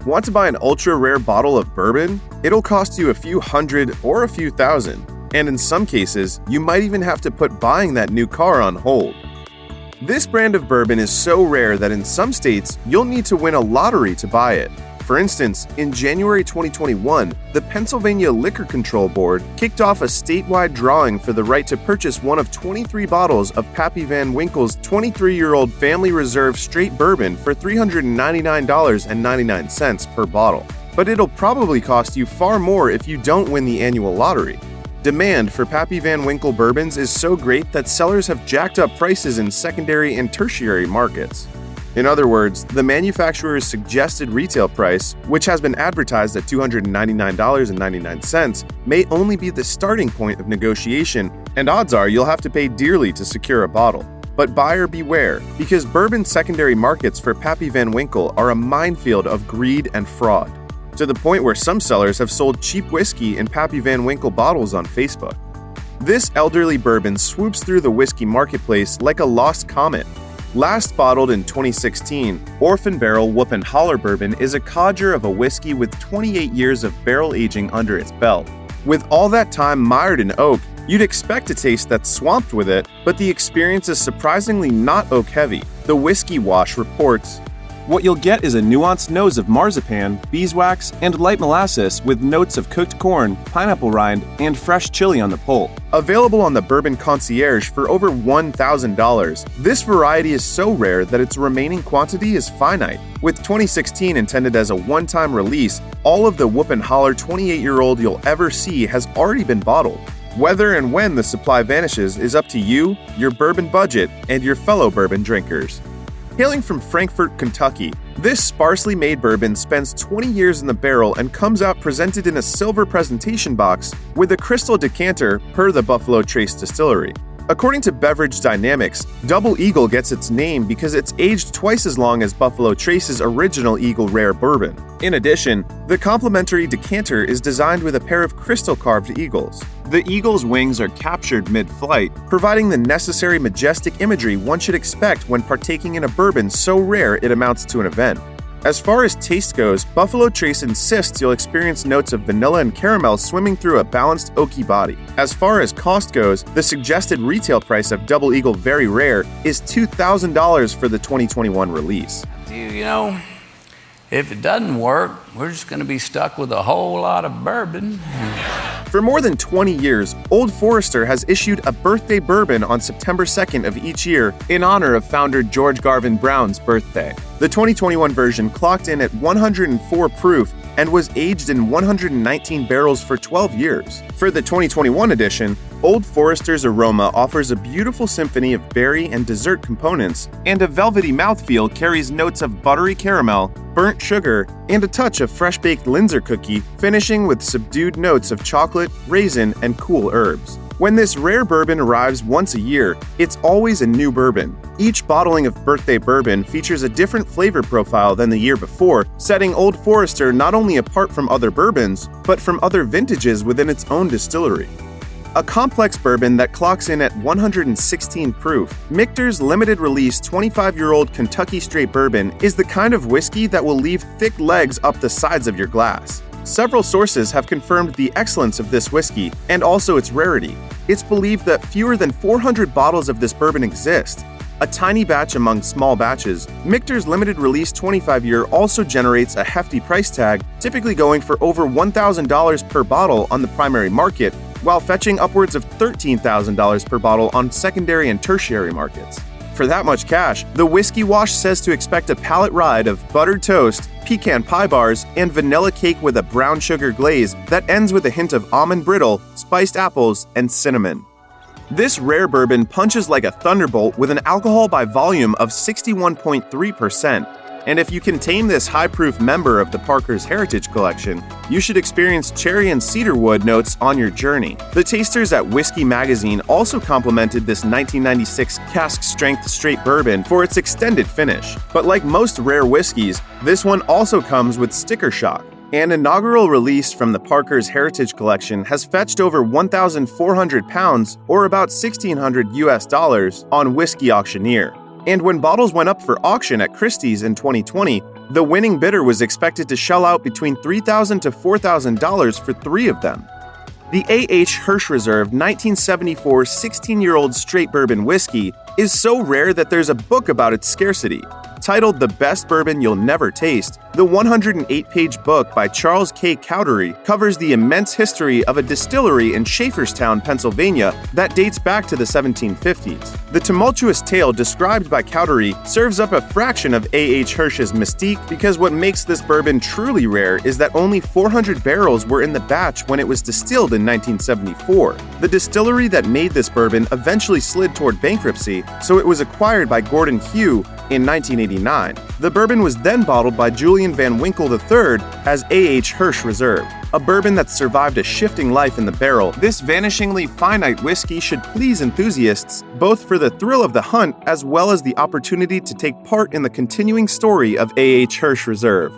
Want to buy an ultra-rare bottle of bourbon? It'll cost you a few hundred or a few thousand, and in some cases, you might even have to put buying that new car on hold. This brand of bourbon is so rare that in some states, you'll need to win a lottery to buy it. For instance, in January 2021, the Pennsylvania Liquor Control Board kicked off a statewide drawing for the right to purchase one of 23 bottles of Pappy Van Winkle's 23-year-old Family Reserve Straight Bourbon for $399.99 per bottle. But it'll probably cost you far more if you don't win the annual lottery. Demand for Pappy Van Winkle bourbons is so great that sellers have jacked up prices in secondary and tertiary markets. In other words, the manufacturer's suggested retail price, which has been advertised at $299.99, may only be the starting point of negotiation, and odds are you'll have to pay dearly to secure a bottle. But buyer beware, because bourbon secondary markets for Pappy Van Winkle are a minefield of greed and fraud, to the point where some sellers have sold cheap whiskey in Pappy Van Winkle bottles on Facebook. This elderly bourbon swoops through the whiskey marketplace like a lost comet. Last bottled in 2016, Orphan Barrel Whoopin' Holler Bourbon is a codger of a whiskey with 28 years of barrel aging under its belt. With all that time mired in oak, you'd expect a taste that's swamped with it, but the experience is surprisingly not oak heavy. The Whiskey Wash reports, "What you'll get is a nuanced nose of marzipan, beeswax, and light molasses with notes of cooked corn, pineapple rind, and fresh chili on the pulp." Available on the Bourbon Concierge for over $1,000, this variety is so rare that its remaining quantity is finite. With 2016 intended as a one-time release, all of the Whoopin' Holler 28-year-old you'll ever see has already been bottled. Whether and when the supply vanishes is up to you, your bourbon budget, and your fellow bourbon drinkers. Hailing from Frankfort, Kentucky, this sparsely made bourbon spends 20 years in the barrel and comes out presented in a silver presentation box with a crystal decanter per the Buffalo Trace Distillery. According to Beverage Dynamics, Double Eagle gets its name because it's aged twice as long as Buffalo Trace's original Eagle Rare bourbon. In addition, the complimentary decanter is designed with a pair of crystal-carved eagles. The eagle's wings are captured mid-flight, providing the necessary majestic imagery one should expect when partaking in a bourbon so rare it amounts to an event. As far as taste goes, Buffalo Trace insists you'll experience notes of vanilla and caramel swimming through a balanced oaky body. As far as cost goes, the suggested retail price of Double Eagle Very Rare is $2,000 for the 2021 release. You know, if it doesn't work, we're just going to be stuck with a whole lot of bourbon. For more than 20 years, Old Forester has issued a birthday bourbon on September 2nd of each year in honor of founder George Garvin Brown's birthday. The 2021 version clocked in at 104 proof and was aged in 119 barrels for 12 years. For the 2021 edition, Old Forester's aroma offers a beautiful symphony of berry and dessert components, and a velvety mouthfeel carries notes of buttery caramel, burnt sugar, and a touch of fresh-baked Linzer cookie, finishing with subdued notes of chocolate, raisin, and cool herbs. When this rare bourbon arrives once a year, it's always a new bourbon. Each bottling of birthday bourbon features a different flavor profile than the year before, setting Old Forester not only apart from other bourbons, but from other vintages within its own distillery. A complex bourbon that clocks in at 116 proof, Michter's limited-release 25-year-old Kentucky Straight Bourbon is the kind of whiskey that will leave thick legs up the sides of your glass. Several sources have confirmed the excellence of this whiskey and also its rarity. It's believed that fewer than 400 bottles of this bourbon exist. A tiny batch among small batches, Michter's limited-release 25-year also generates a hefty price tag, typically going for over $1,000 per bottle on the primary market, while fetching upwards of $13,000 per bottle on secondary and tertiary markets. For that much cash, the Whiskey Wash says to expect a palate ride of buttered toast, pecan pie bars, and vanilla cake with a brown sugar glaze that ends with a hint of almond brittle, spiced apples, and cinnamon. This rare bourbon punches like a thunderbolt with an alcohol by volume of 61.3%. And if you can tame this high-proof member of the Parker's Heritage Collection, you should experience cherry and cedarwood notes on your journey. The tasters at Whiskey Magazine also complimented this 1996 Cask Strength Straight Bourbon for its extended finish. But like most rare whiskeys, this one also comes with sticker shock. An inaugural release from the Parker's Heritage Collection has fetched over 1,400 pounds, or about $1,600 US, on Whiskey Auctioneer. And when bottles went up for auction at Christie's in 2020, The winning bidder was expected to shell out between $3,000 to $4,000 for 3 of them. The A.H. Hirsch Reserve 1974 16-year-old straight bourbon whiskey is so rare that there's a book about its scarcity. Titled The Best Bourbon You'll Never Taste, the 108-page book by Charles K. Cowdery covers the immense history of a distillery in Schaefferstown, Pennsylvania that dates back to the 1750s. The tumultuous tale described by Cowdery serves up a fraction of A.H. Hirsch's mystique because what makes this bourbon truly rare is that only 400 barrels were in the batch when it was distilled in 1974. The distillery that made this bourbon eventually slid toward bankruptcy, so it was acquired by Gordon Hugh in 1989. The bourbon was then bottled by Rip Van Winkle III as A.H. Hirsch Reserve, a bourbon that survived a shifting life in the barrel. This vanishingly finite whiskey should please enthusiasts, both for the thrill of the hunt as well as the opportunity to take part in the continuing story of A.H. Hirsch Reserve.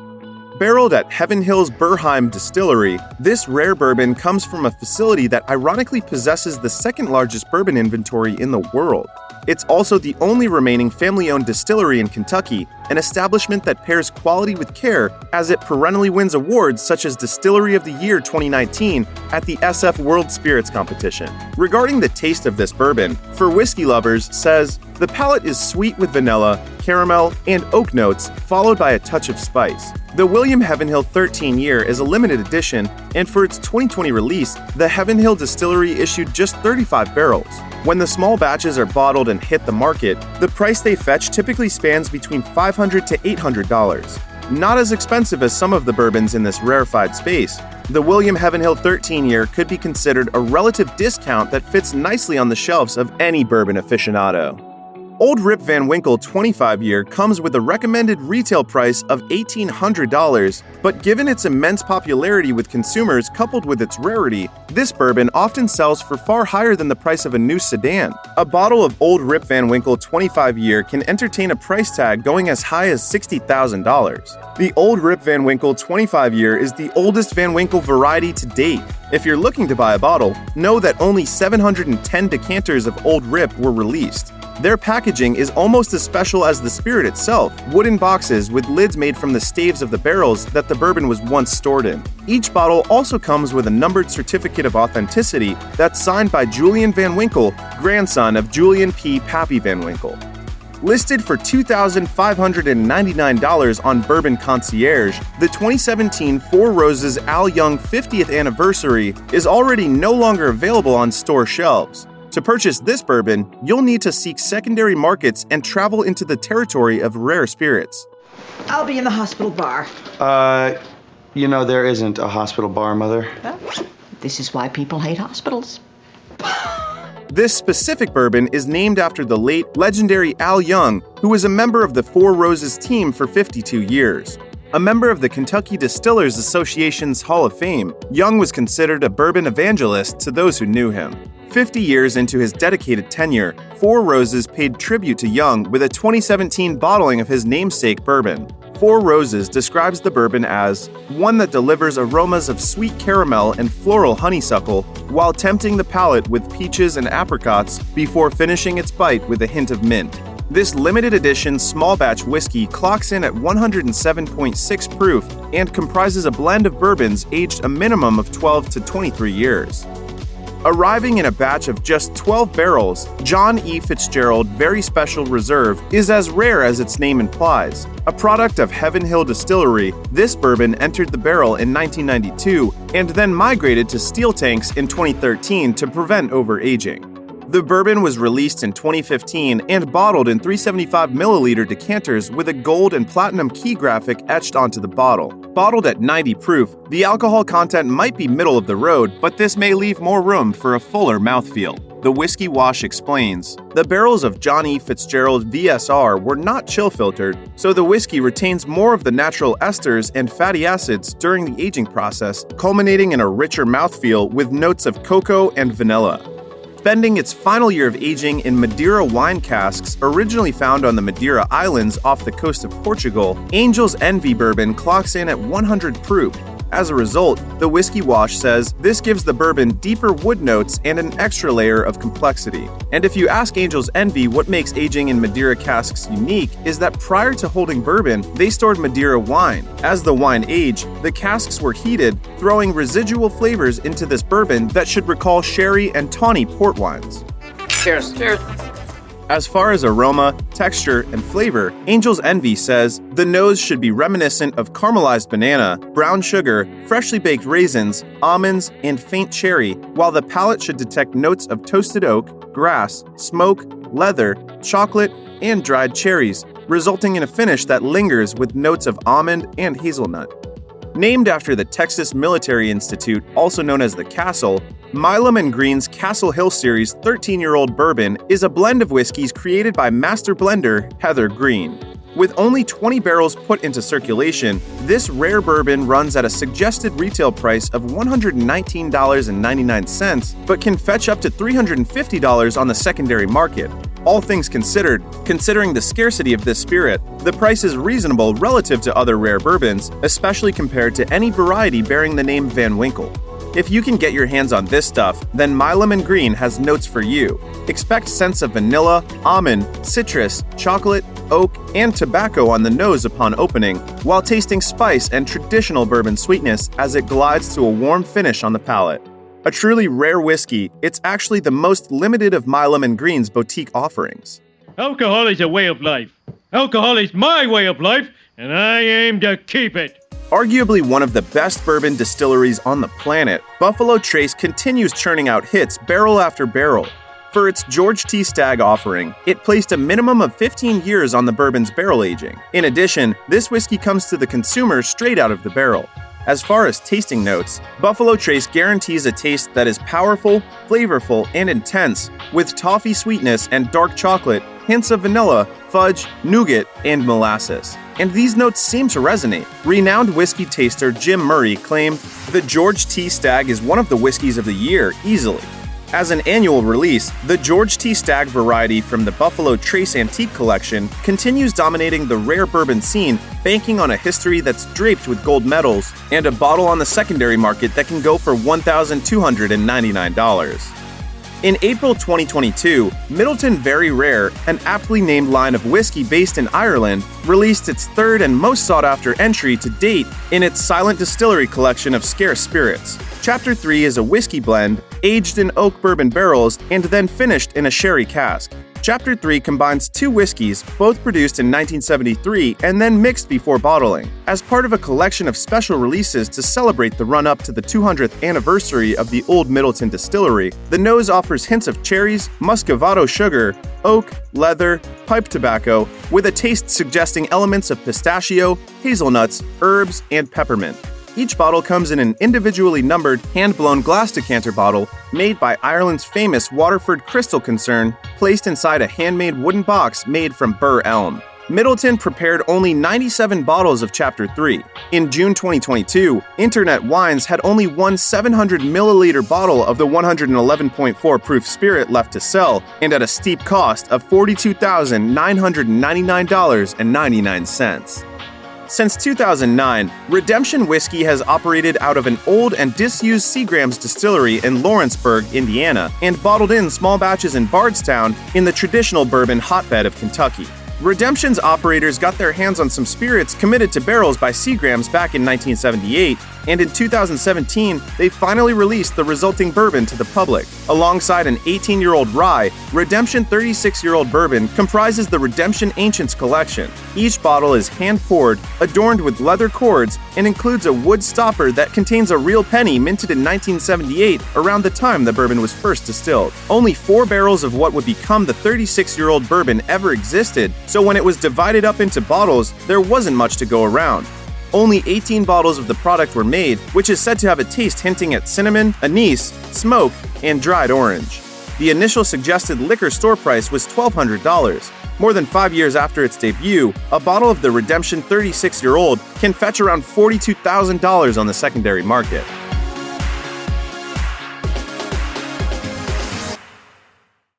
Barreled at Heavenhill's Burheim Distillery, this rare bourbon comes from a facility that ironically possesses the second largest bourbon inventory in the world. It's also the only remaining family-owned distillery in Kentucky, an establishment that pairs quality with care as it perennially wins awards such as Distillery of the Year 2019 at the SF World Spirits Competition. Regarding the taste of this bourbon, For Whiskey Lovers says, the palate is sweet with vanilla, caramel, and oak notes, followed by a touch of spice. The William Heavenhill 13-year is a limited edition, and for its 2020 release, the Heavenhill Distillery issued just 35 barrels. When the small batches are bottled and hit the market, the price they fetch typically spans between $500 to $800. Not as expensive as some of the bourbons in this rarefied space, the William Heavenhill 13-year could be considered a relative discount that fits nicely on the shelves of any bourbon aficionado. Old Rip Van Winkle 25-year comes with a recommended retail price of $1,800, but given its immense popularity with consumers coupled with its rarity, this bourbon often sells for far higher than the price of a new sedan. A bottle of Old Rip Van Winkle 25-year can entertain a price tag going as high as $60,000. The Old Rip Van Winkle 25-year is the oldest Van Winkle variety to date. If you're looking to buy a bottle, know that only 710 decanters of Old Rip were released. Their packaging is almost as special as the spirit itself, wooden boxes with lids made from the staves of the barrels that the bourbon was once stored in. Each bottle also comes with a numbered certificate of authenticity that's signed by Julian Van Winkle, grandson of Julian P. Pappy Van Winkle. Listed for $2,599 on Bourbon Concierge, the 2017 Four Roses Al Young 50th anniversary is already no longer available on store shelves. To purchase this bourbon, you'll need to seek secondary markets and travel into the territory of rare spirits. I'll be in the hospital bar. There isn't a hospital bar, Mother. Well, this is why people hate hospitals. This specific bourbon is named after the late, legendary Al Young, who was a member of the Four Roses team for 52 years. A member of the Kentucky Distillers Association's Hall of Fame, Young was considered a bourbon evangelist to those who knew him. 50 years into his dedicated tenure, Four Roses paid tribute to Young with a 2017 bottling of his namesake bourbon. Four Roses describes the bourbon as one that delivers aromas of sweet caramel and floral honeysuckle while tempting the palate with peaches and apricots before finishing its bite with a hint of mint. This limited edition small batch whiskey clocks in at 107.6 proof and comprises a blend of bourbons aged a minimum of 12 to 23 years. Arriving in a batch of just 12 barrels, John E. Fitzgerald Very Special Reserve is as rare as its name implies. A product of Heavenhill Distillery, this bourbon entered the barrel in 1992 and then migrated to steel tanks in 2013 to prevent overaging. The bourbon was released in 2015 and bottled in 375 milliliter decanters with a gold and platinum key graphic etched onto the bottle. Bottled at 90 proof, the alcohol content might be middle of the road, but this may leave more room for a fuller mouthfeel. The Whiskey Wash explains, the barrels of John E. Fitzgerald VSR were not chill filtered, so the whiskey retains more of the natural esters and fatty acids during the aging process, culminating in a richer mouthfeel with notes of cocoa and vanilla. Spending its final year of aging in Madeira wine casks originally found on the Madeira Islands off the coast of Portugal, Angel's Envy bourbon clocks in at 100 proof. As a result, the Whiskey Wash says this gives the bourbon deeper wood notes and an extra layer of complexity. And if you ask Angel's Envy what makes aging in Madeira casks unique, is that prior to holding bourbon, they stored Madeira wine. As the wine aged, the casks were heated, throwing residual flavors into this bourbon that should recall sherry and tawny port wines. Cheers. Cheers. As far as aroma, texture, and flavor, Angel's Envy says the nose should be reminiscent of caramelized banana, brown sugar, freshly baked raisins, almonds, and faint cherry, while the palate should detect notes of toasted oak, grass, smoke, leather, chocolate, and dried cherries, resulting in a finish that lingers with notes of almond and hazelnut. Named after the Texas Military Institute, also known as the Castle, Milam and Greene's Castle Hill Series 13-year-old bourbon is a blend of whiskeys created by master blender Heather Greene. With only 20 barrels put into circulation, this rare bourbon runs at a suggested retail price of $119.99, but can fetch up to $350 on the secondary market. All things considered, considering the scarcity of this spirit, the price is reasonable relative to other rare bourbons, especially compared to any variety bearing the name Van Winkle. If you can get your hands on this stuff, then Milam and Greene has notes for you. Expect scents of vanilla, almond, citrus, chocolate, oak, and tobacco on the nose upon opening, while tasting spice and traditional bourbon sweetness as it glides to a warm finish on the palate. A truly rare whiskey, it's actually the most limited of Milam and Greene's boutique offerings. Alcohol is a way of life. Alcohol is my way of life, and I aim to keep it. Arguably one of the best bourbon distilleries on the planet, Buffalo Trace continues churning out hits barrel after barrel. For its George T. Stagg offering, it placed a minimum of 15 years on the bourbon's barrel aging. In addition, this whiskey comes to the consumer straight out of the barrel. As far as tasting notes, Buffalo Trace guarantees a taste that is powerful, flavorful, and intense, with toffee sweetness and dark chocolate, hints of vanilla, fudge, nougat, and molasses. And these notes seem to resonate. Renowned whiskey taster Jim Murray claimed, "The George T. Stagg is one of the whiskeys of the year, easily." As an annual release, the George T. Stagg variety from the Buffalo Trace Antique Collection continues dominating the rare bourbon scene, banking on a history that's draped with gold medals and a bottle on the secondary market that can go for $1,299. In April 2022, Midleton Very Rare, an aptly named line of whiskey based in Ireland, released its third and most sought-after entry to date in its Silent Distillery collection of scarce spirits. Chapter 3 is a whiskey blend, aged in oak bourbon barrels and then finished in a sherry cask. Chapter 3 combines two whiskeys, both produced in 1973 and then mixed before bottling. As part of a collection of special releases to celebrate the run-up to the 200th anniversary of the old Midleton distillery, the nose offers hints of cherries, muscovado sugar, oak, leather, pipe tobacco, with a taste suggesting elements of pistachio, hazelnuts, herbs, and peppermint. Each bottle comes in an individually numbered, hand-blown glass decanter bottle made by Ireland's famous Waterford Crystal concern, placed inside a handmade wooden box made from bur elm. Midleton prepared only 97 bottles of Chapter 3. In June 2022, Internet Wines had only one 700 milliliter bottle of the 111.4 proof spirit left to sell, and at a steep cost of $42,999.99. Since 2009, Redemption Whiskey has operated out of an old and disused Seagram's distillery in Lawrenceburg, Indiana, and bottled in small batches in Bardstown in the traditional bourbon hotbed of Kentucky. Redemption's operators got their hands on some spirits committed to barrels by Seagram's back in 1978, and in 2017, they finally released the resulting bourbon to the public. Alongside an 18-year-old rye, Redemption 36-year-old bourbon comprises the Redemption Ancients collection. Each bottle is hand-poured, adorned with leather cords, and includes a wood stopper that contains a real penny minted in 1978, around the time the bourbon was first distilled. Only 4 barrels of what would become the 36-year-old bourbon ever existed, so when it was divided up into bottles, there wasn't much to go around. Only 18 bottles of the product were made, which is said to have a taste hinting at cinnamon, anise, smoke, and dried orange. The initial suggested liquor store price was $1,200. More than 5 years after its debut, a bottle of the Redemption 36-year-old can fetch around $42,000 on the secondary market.